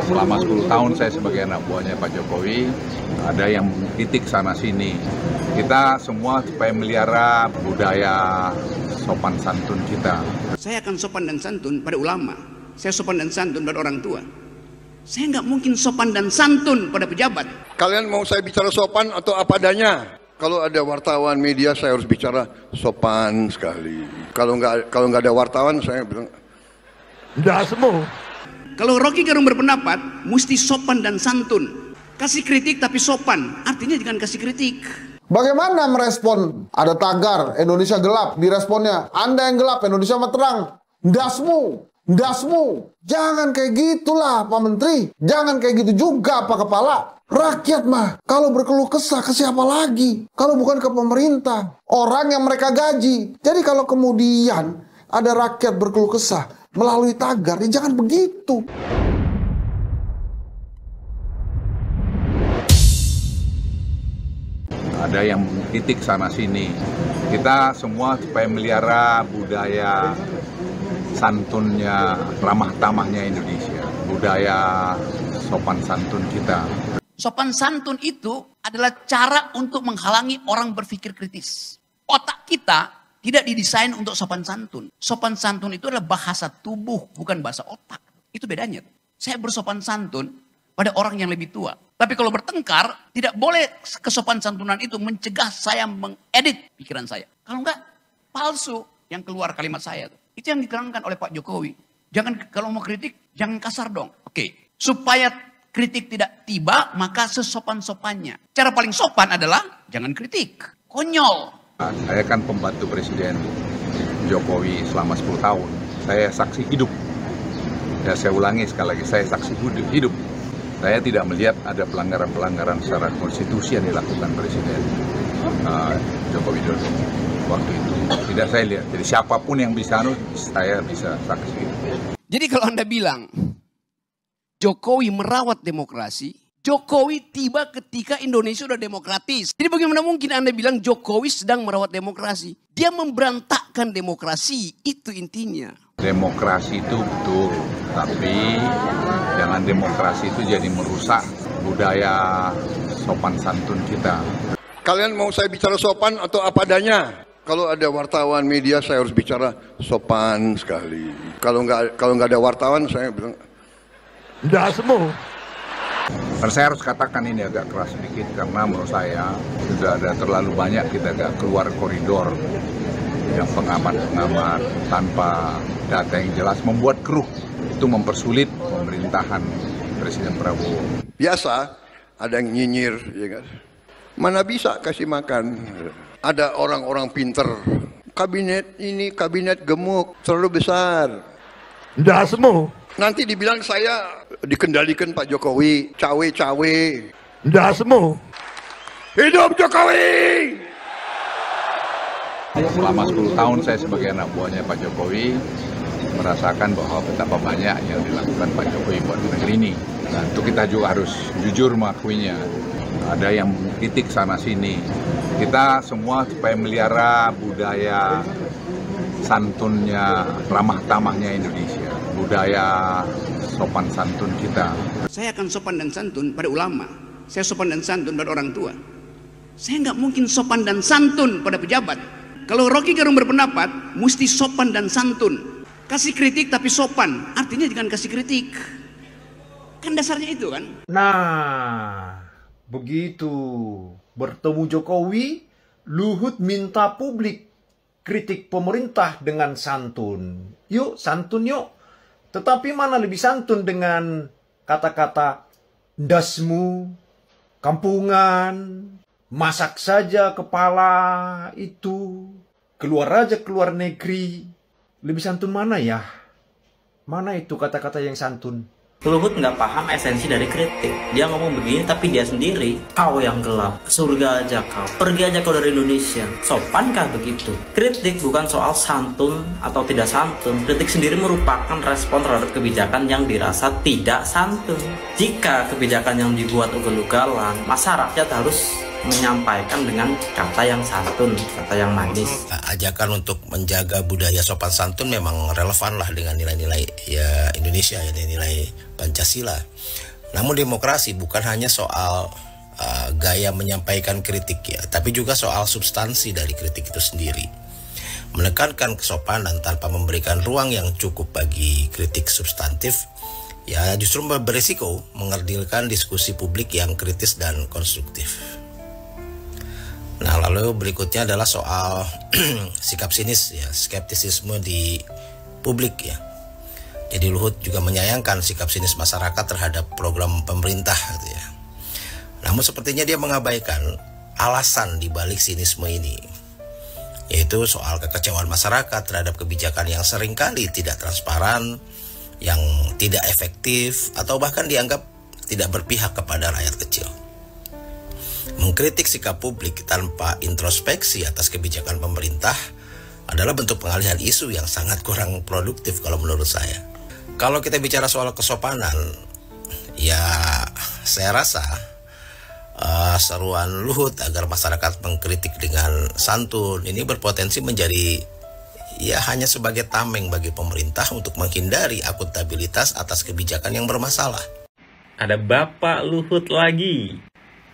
Selama 10 tahun saya sebagai anak buahnya Pak Jokowi, ada yang kritik sana-sini. Kita semua supaya melihara budaya sopan santun kita. Saya akan sopan dan santun pada ulama. Saya sopan dan santun pada orang tua. Saya nggak mungkin sopan dan santun pada pejabat. Kalian mau saya bicara sopan atau apa adanya? Kalau ada wartawan media saya harus bicara sopan sekali. Kalau nggak ada wartawan saya bilang dasmu. Kalau Rocky Gerung berpendapat mesti sopan dan santun. Kasih kritik tapi sopan. Artinya jangan kasih kritik. Bagaimana merespon? Ada tagar Indonesia gelap, diresponnya Anda yang gelap, Indonesia mah terang. Dasmu, dasmu. Jangan kayak gitulah Pak Menteri. Jangan kayak gitu juga Pak Kepala. Rakyat mah kalau berkeluh kesah ke siapa lagi? Kalau bukan ke pemerintah, orang yang mereka gaji. Jadi kalau kemudian ada rakyat berkeluh kesah melalui tagar, ya jangan begitu. Ada yang kritik sana-sini. Kita semua supaya melihara budaya santunnya, ramah tamahnya Indonesia. Budaya sopan santun kita. Sopan santun itu adalah cara untuk menghalangi orang berpikir kritis. Otak kita tidak didesain untuk sopan santun. Sopan santun itu adalah bahasa tubuh, bukan bahasa otak. Itu bedanya. Saya bersopan santun pada orang yang lebih tua. Tapi kalau bertengkar, tidak boleh kesopan santunan itu mencegah saya mengedit pikiran saya. Kalau enggak, palsu yang keluar kalimat saya. Itu yang diterangkan oleh Pak Jokowi. Jangan, kalau mau kritik, jangan kasar dong. Oke, supaya kritik tidak tiba, maka sesopan-sopannya. Cara paling sopan adalah jangan kritik. Konyol. Saya kan pembantu Presiden Jokowi selama 10 tahun. Saya saksi hidup. Ya, saya ulangi sekali lagi, saya saksi hidup. Saya tidak melihat ada pelanggaran-pelanggaran secara konstitusi yang dilakukan Presiden Joko Widodo waktu itu. Tidak saya lihat. Jadi siapapun yang bisa, saya bisa saksi. Jadi kalau Anda bilang Jokowi merawat demokrasi, Jokowi tiba ketika Indonesia sudah demokratis. Jadi bagaimana mungkin Anda bilang Jokowi sedang merawat demokrasi? Dia memberantakkan demokrasi, itu intinya. Demokrasi itu betul, tapi jangan demokrasi itu jadi merusak budaya sopan santun kita. kalian mau saya bicara sopan atau apa adanya? Kalau ada wartawan media saya harus bicara sopan sekali. Kalau nggak ada wartawan saya bilang dasmu. Saya harus katakan ini agak keras sedikit karena menurut saya sudah ada terlalu banyak kita agak keluar koridor yang pengamat-pengamat tanpa data yang jelas membuat keruh. Itu mempersulit pemerintahan Presiden Prabowo. biasa ada yang nyinyir, ya kan? Mana bisa kasih makan? Ada orang-orang pinter. Kabinet ini kabinet gemuk, terlalu besar. Dasmu. Nanti dibilang saya dikendalikan Pak Jokowi, cawe-cawe. Dasmu. Hidup Jokowi! Selama 10 tahun saya sebagai anak buahnya Pak Jokowi merasakan bahwa betapa banyak yang dilakukan Pak Jokowi buat negeri ini. Nah, itu kita juga harus jujur mengakuinya. Ada yang kritik sana-sini. Kita semua supaya melihara budaya santunnya, ramah tamahnya Indonesia. Budaya sopan santun kita. Saya akan sopan dan santun pada ulama. Saya sopan dan santun pada orang tua. Saya nggak mungkin sopan dan santun pada pejabat. Kalau Rocky Gerung berpendapat, mesti sopan dan santun. Kasih kritik tapi sopan. Artinya jangan kasih kritik. Kan dasarnya itu kan. Nah, begitu bertemu Jokowi, Luhut minta publik kritik pemerintah dengan santun. Yuk, santun yuk. Tetapi mana lebih santun dengan kata-kata dasmu, kampungan, masak saja kepala itu, keluar aja keluar negeri. Lebih santun mana ya? Mana itu kata-kata yang santun? Luhut nggak paham esensi dari kritik. Dia ngomong begini tapi dia sendiri, kau yang gelap, surga aja kau, pergi aja kau dari Indonesia. Sopankah begitu? Kritik bukan soal santun atau tidak santun. Kritik sendiri merupakan respon terhadap kebijakan yang dirasa tidak santun. Jika kebijakan yang dibuat ugal-ugalan, masa rakyat harus menyampaikan dengan kata yang santun, kata yang manis. Ajakan untuk menjaga budaya sopan santun memang relevan lah dengan nilai-nilai ya Indonesia, ya nilai Pancasila. Namun demokrasi bukan hanya soal gaya menyampaikan kritik ya, tapi juga soal substansi dari kritik itu sendiri. Menekankan kesopanan tanpa memberikan ruang yang cukup bagi kritik substantif ya justru berisiko mengerdilkan diskusi publik yang kritis dan konstruktif. Nah, lalu berikutnya adalah soal sikap sinis ya, skeptisisme di publik ya. Jadi Luhut juga menyayangkan sikap sinis masyarakat terhadap program pemerintah gitu ya. Namun sepertinya dia mengabaikan alasan di balik sinisme ini, yaitu soal kekecewaan masyarakat terhadap kebijakan yang seringkali tidak transparan, yang tidak efektif, atau bahkan dianggap tidak berpihak kepada rakyat kecil. Mengkritik sikap publik tanpa introspeksi atas kebijakan pemerintah adalah bentuk pengalihan isu yang sangat kurang produktif kalau menurut saya. Kalau kita bicara soal kesopanan, ya saya rasa seruan Luhut agar masyarakat mengkritik dengan santun ini berpotensi menjadi ya hanya sebagai tameng bagi pemerintah untuk menghindari akuntabilitas atas kebijakan yang bermasalah. Ada Bapak Luhut lagi.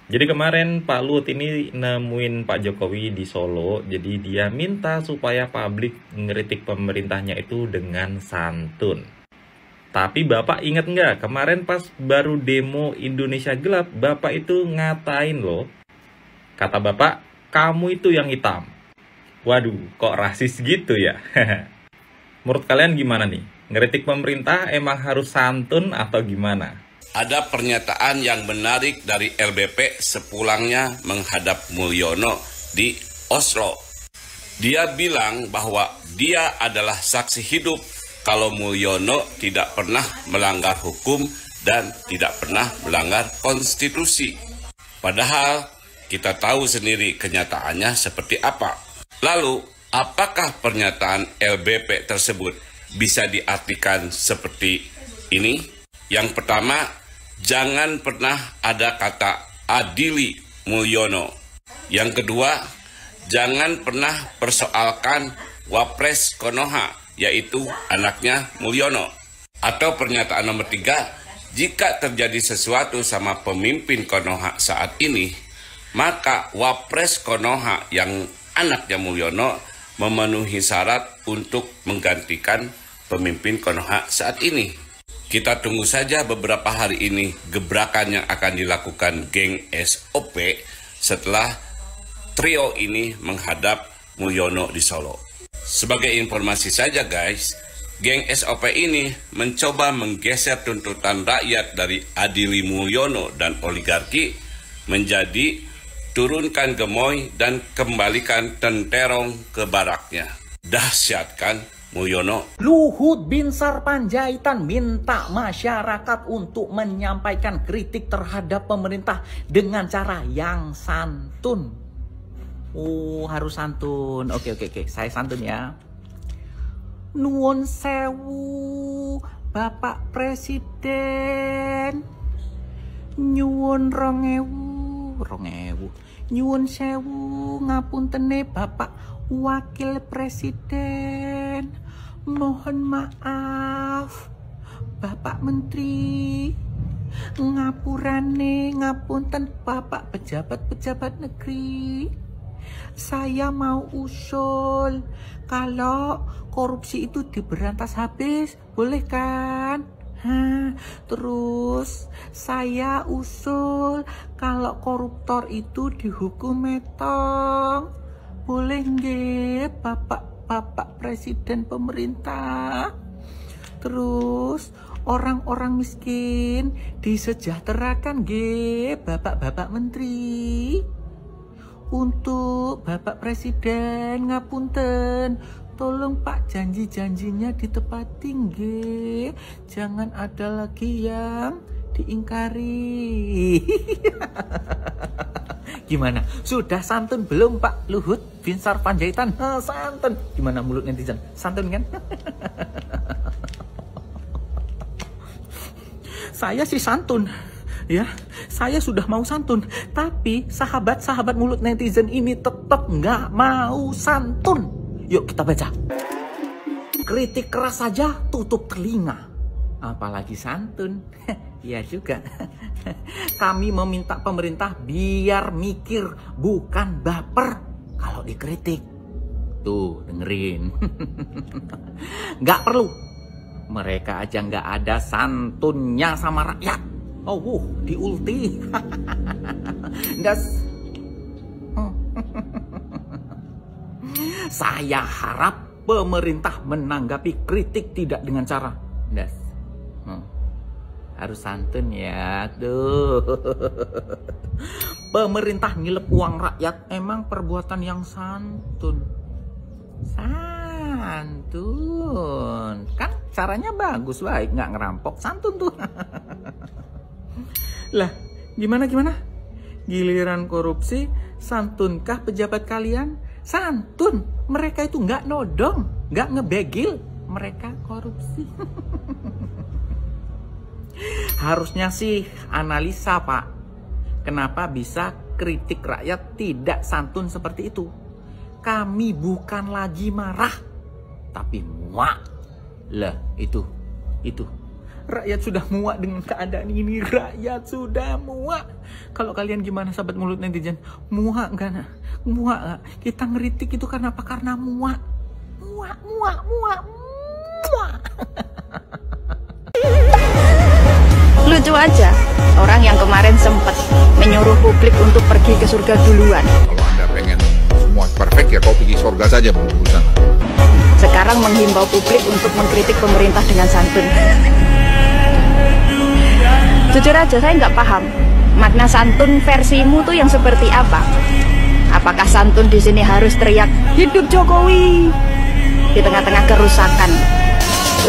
Jadi kemarin Pak Luhut ini nemuin Pak Jokowi di Solo. Jadi dia minta supaya publik ngeritik pemerintahnya itu dengan santun. Tapi Bapak ingat nggak, kemarin pas baru demo Indonesia Gelap, Bapak itu ngatain loh. Kata Bapak, kamu itu yang hitam. Waduh, kok rasis gitu ya? Menurut kalian gimana nih? Ngeritik pemerintah emang harus santun atau gimana? Ada pernyataan yang menarik dari LBP sepulangnya menghadap Mulyono di Oslo. Dia bilang bahwa dia adalah saksi hidup kalau Mulyono tidak pernah melanggar hukum dan tidak pernah melanggar konstitusi. Padahal kita tahu sendiri kenyataannya seperti apa. Lalu, apakah pernyataan LBP tersebut bisa diartikan seperti ini? Yang pertama, jangan pernah ada kata adili Mulyono. Yang kedua, jangan pernah persoalkan Wapres Konoha, yaitu anaknya Mulyono. Atau pernyataan nomor 3, jika terjadi sesuatu sama pemimpin Konoha saat ini, maka Wapres Konoha yang anaknya Mulyono memenuhi syarat untuk menggantikan pemimpin Konoha saat ini. Kita tunggu saja beberapa hari ini gebrakan yang akan dilakukan geng SOP setelah trio ini menghadap Mulyono di Solo. Sebagai informasi saja guys, geng SOP ini mencoba menggeser tuntutan rakyat dari adili Mulyono dan oligarki menjadi turunkan gemoy dan kembalikan tenterong ke baraknya. Dahsyat kan Mulyono? Luhut Binsar Panjaitan minta masyarakat untuk menyampaikan kritik terhadap pemerintah dengan cara yang santun. Oh, harus santun. Oke. Saya santun ya. Nuwun sewu, Bapak Presiden. Nyuwun 2000. Nyuwun sewu, ngapuntene Bapak Wakil Presiden. Mohon maaf, Bapak Menteri. Ngapurane, ngapunten Bapak pejabat-pejabat negeri. Saya mau usul kalau korupsi itu diberantas habis, boleh kan? Terus saya usul kalau koruptor itu dihukum metong, boleh nggih Bapak Presiden pemerintah? Terus orang-orang miskin disejahterakan nggih Bapak Menteri? Untuk Bapak Presiden ngapunten, tolong Pak janji-janjinya ditepati nggih. Jangan ada lagi yang diingkari. Gimana? Sudah santun belum Pak Luhut Binsar Panjaitan? Santun. Gimana mulut netizen? Santun kan? Saya sih santun. Ya, saya sudah mau santun, tapi sahabat-sahabat mulut netizen ini tetap nggak mau santun. Yuk kita baca. Kritik keras saja tutup telinga, apalagi santun. Iya juga. Kami meminta pemerintah biar mikir, bukan baper kalau dikritik. Tuh, dengerin. Nggak perlu. Mereka aja nggak ada santunnya sama rakyat. Oh, di ulti. Saya harap pemerintah menanggapi kritik tidak dengan cara harus santun ya. Tuh. Pemerintah ngilep uang rakyat emang perbuatan yang santun. Santun. Kan caranya bagus, baik, nggak ngerampok, santun tuh. Lah, gimana? Giliran korupsi, santunkah pejabat kalian? Santun. Mereka itu nggak nodong, nggak ngebegil. Mereka korupsi. Harusnya sih analisa, Pak. Kenapa bisa kritik rakyat tidak santun seperti itu? Kami bukan lagi marah, tapi muak. Lah, itu. Rakyat sudah muak dengan keadaan ini. Rakyat sudah muak. Kalau kalian gimana, sahabat mulut netizen? Muak nggak? Muak nggak? Kita ngeritik itu karena apa? Karena muak. Muak. Lucu aja, orang yang kemarin sempat menyuruh publik untuk pergi ke surga duluan. Kalau Anda pengen semua perfect ya kau pergi surga saja berurusan. Sekarang menghimbau publik untuk mengkritik pemerintah dengan santun. Jujur aja, saya nggak paham makna santun versimu tuh yang seperti apa. Apakah santun di sini harus teriak hidup Jokowi di tengah-tengah kerusakan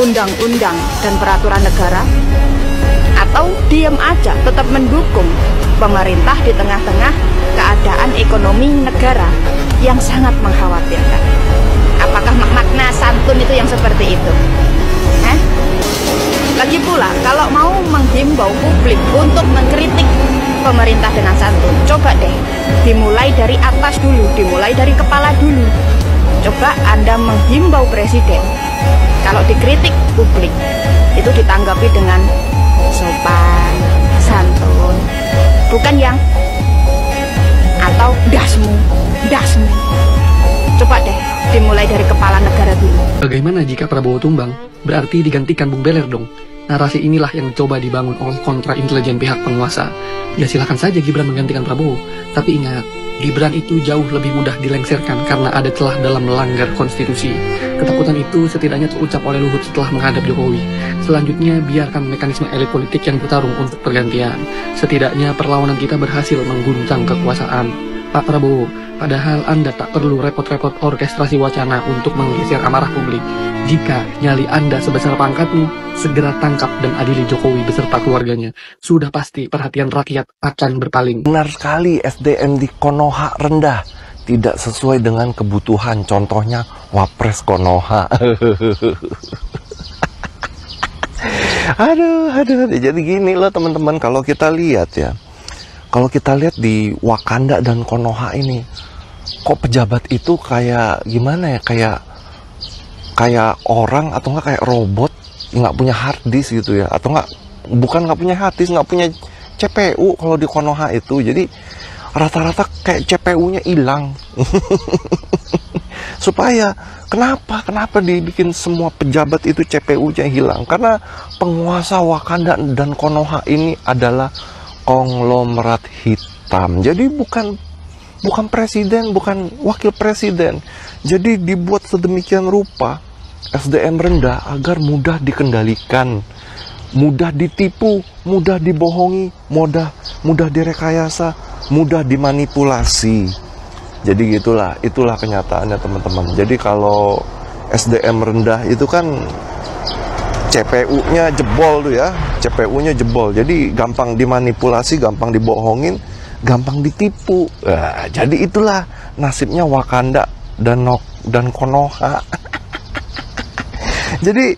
undang-undang dan peraturan negara, atau diam aja tetap mendukung pemerintah di tengah-tengah keadaan ekonomi negara yang sangat mengkhawatirkan? Apakah makna santun itu yang seperti itu? Lagi pula, kalau mau menghimbau publik untuk mengkritik pemerintah dengan santun, coba deh dimulai dari atas dulu, dimulai dari kepala dulu. Coba Anda menghimbau presiden, kalau dikritik publik itu ditanggapi dengan sopan, santun, bukan yang atau dasmu. Coba deh dimulai dari kepala negara dulu. Bagaimana jika Prabowo tumbang? Berarti digantikan Bung Beler dong. Narasi inilah yang coba dibangun oleh kontra intelijen pihak penguasa. Ya silakan saja Gibran menggantikan Prabowo, tapi ingat, Gibran itu jauh lebih mudah dilengsarkan karena ada celah dalam melanggar konstitusi. Ketakutan itu setidaknya terucap oleh Luhut setelah menghadap Jokowi. Selanjutnya, biarkan mekanisme elit politik yang bertarung untuk pergantian. Setidaknya perlawanan kita berhasil mengguncang kekuasaan. Pak Prabowo, padahal Anda tak perlu repot-repot orkestrasi wacana untuk menggeser amarah publik. Jika nyali Anda sebesar pangkatmu, segera tangkap dan adili Jokowi beserta keluarganya. Sudah pasti perhatian rakyat akan berpaling. Benar sekali, SDM di Konoha rendah. Tidak sesuai dengan kebutuhan. Contohnya Wapres Konoha. Aduh. Jadi gini loh teman-teman, kalau kita lihat ya. Kalau kita lihat di Wakanda dan Konoha ini, kok pejabat itu kayak gimana ya, kayak orang atau nggak kayak robot, nggak punya hard disk gitu ya, atau bukan nggak punya hard disk, nggak punya CPU kalau di Konoha itu. Jadi rata-rata kayak CPU-nya hilang. Supaya kenapa dibikin semua pejabat itu CPU-nya hilang? Karena penguasa Wakanda dan Konoha ini adalah konglomerat hitam. Jadi bukan presiden, bukan wakil presiden. Jadi dibuat sedemikian rupa SDM rendah agar mudah dikendalikan, mudah ditipu, mudah dibohongi, mudah direkayasa, mudah dimanipulasi. Jadi itulah kenyataannya teman-teman. Jadi kalau SDM rendah itu kan CPU-nya jebol tuh ya, CPU-nya jebol. Jadi gampang dimanipulasi, gampang dibohongin, gampang ditipu. Nah, jadi itulah nasibnya Wakanda dan Konoha. Jadi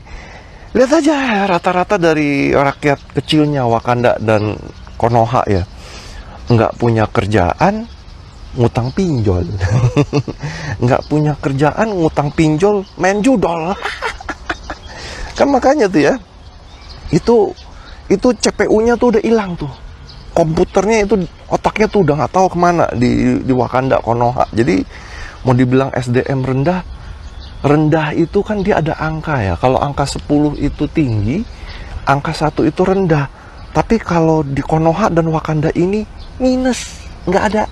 lihat aja rata-rata dari rakyat kecilnya Wakanda dan Konoha ya, nggak punya kerjaan, ngutang pinjol. Nggak punya kerjaan, ngutang pinjol, main judol. Kan makanya tuh ya, itu CPU-nya tuh udah hilang tuh. Komputernya itu, otaknya tuh udah nggak tahu kemana di Wakanda Konoha. Jadi mau dibilang SDM rendah itu kan dia ada angka ya. Kalau angka 10 itu tinggi, angka 1 itu rendah. Tapi kalau di Konoha dan Wakanda ini minus, nggak ada.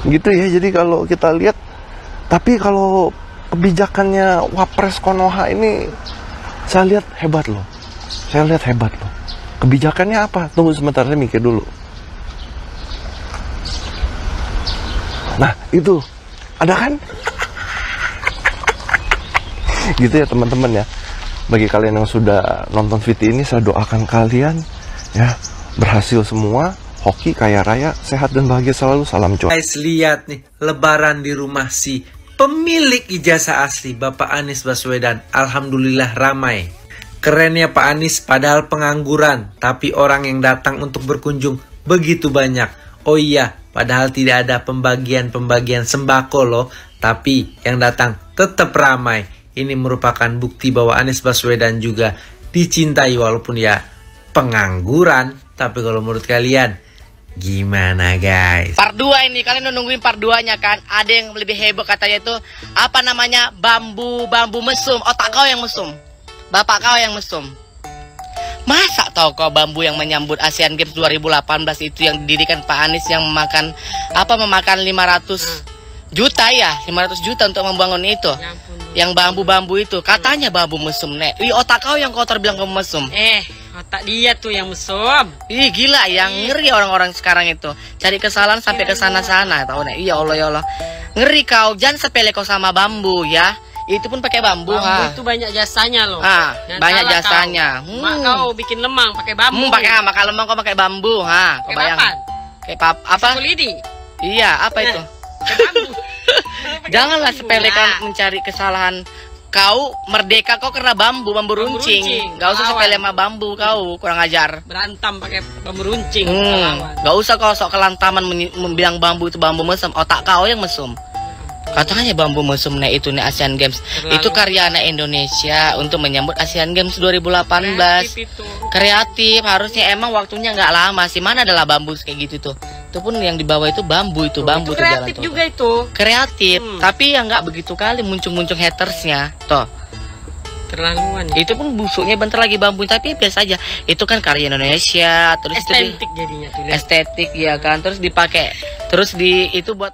Gitu ya. Jadi kalau kita lihat, tapi kalau kebijakannya Wapres Konoha ini saya lihat hebat loh. Kebijakannya apa? Tunggu sebentar, saya mikir dulu. Nah, itu ada kan? Gitu ya teman-teman ya. Bagi kalian yang sudah nonton video ini, saya doakan kalian ya berhasil semua, hoki kaya raya, sehat dan bahagia selalu. Salam cuan. Guys, lihat nih, lebaran di rumah si pemilik ijazah asli Bapak Anies Baswedan. Alhamdulillah ramai. Kerennya Pak Anies padahal pengangguran, tapi orang yang datang untuk berkunjung begitu banyak. Oh iya, padahal tidak ada pembagian sembako loh, tapi yang datang tetap ramai. Ini merupakan bukti bahwa Anies Baswedan juga dicintai walaupun ya pengangguran. Tapi kalau menurut kalian gimana guys? Part 2 ini, kalian nungguin part 2-nya kan? Ada yang lebih heboh katanya itu, apa namanya, bambu mesum. Otak kau yang mesum, bapak kau yang mesum. Masa tahu kau bambu yang menyambut Asian Games 2018 itu yang didirikan Pak Anies yang memakan 500 juta ya, 500 juta untuk membangun itu. Yang bambu-bambu itu katanya bambu mesum, Nek. Ih, otak kau yang kotor bilang kamu mesum. Otak dia tuh yang mesum. Ih, gila, yang ngeri orang-orang sekarang itu. Cari kesalahan sampai ke sana-sana, tahu Nek. Iya Allah ya Allah. Ngeri kau, jangan sepele kau sama bambu ya. Itu pun pakai bambu. Bambu itu banyak jasanya loh. Banyak jasanya. Mak kau bikin lemang pakai bambu. Makan lemang kau pakai bambu, kebayang. Kayak apa? Kulidi. Iya, apa itu? Janganlah sepelekan mencari kesalahan. Kau merdeka kau karena bambu runcing. Gak usah sepele sama bambu kau, kurang ajar. Berantem pakai bambu runcing. Gak usah kau sok kelantaman bilang bambu itu bambu mesum. Otak kau yang mesum. Katanya bambu mesum itu Asian Games. Itu karya anak Indonesia untuk menyambut Asian Games 2018. Kreatif, harusnya emang waktunya nggak lama sih. Mana adalah bambu kayak gitu tuh. Itu pun yang di bawah itu bambu bambu itu kreatif tuh juga itu. Kreatif, tapi ya nggak begitu kali muncul hatersnya. Toh. Terlaluan. Itu pun busuknya bentar lagi bambu, tapi biasa aja. Itu kan karya Indonesia, terus estetik jadinya tuh. Estetik ya kan, terus dipakai, terus itu buat